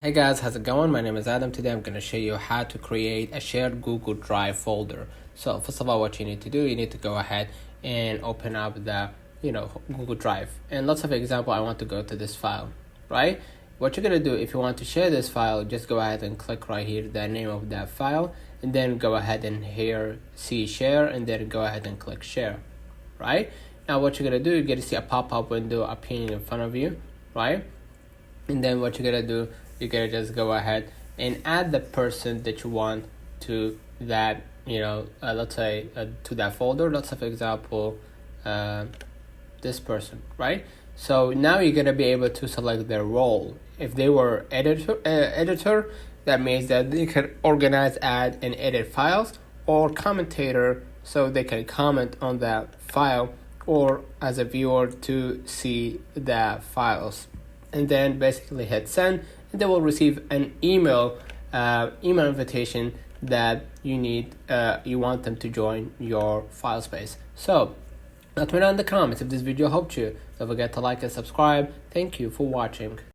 Hey guys, how's it going? My name is Adam. Today I'm going to show you how to create a shared Google Drive folder. So first of all, what you need to do, you need to go ahead and open up the Google Drive. And lots of example, I want to go to this file, right? What you're going to do, if you want to share this file, just go ahead and click right here the name of that file, and then go ahead and here see share, and then go ahead and click share, right? Now what you're going to do, you're going to see a pop-up window appearing in front of you, right? And then what you're going to do, you're going to just go ahead and add the person that you want to that, let's say to that folder. Let's say, for example, this person, right? So now you're going to be able to select their role. If they were editor, that means that they can organize, add, and edit files, or commentator, so they can comment on that file, or as a viewer to see the files. And then basically hit send, and they will receive an email invitation that you want them to join your file space. So let me know in the comments if this video helped you. Don't forget to like and subscribe. Thank you for watching.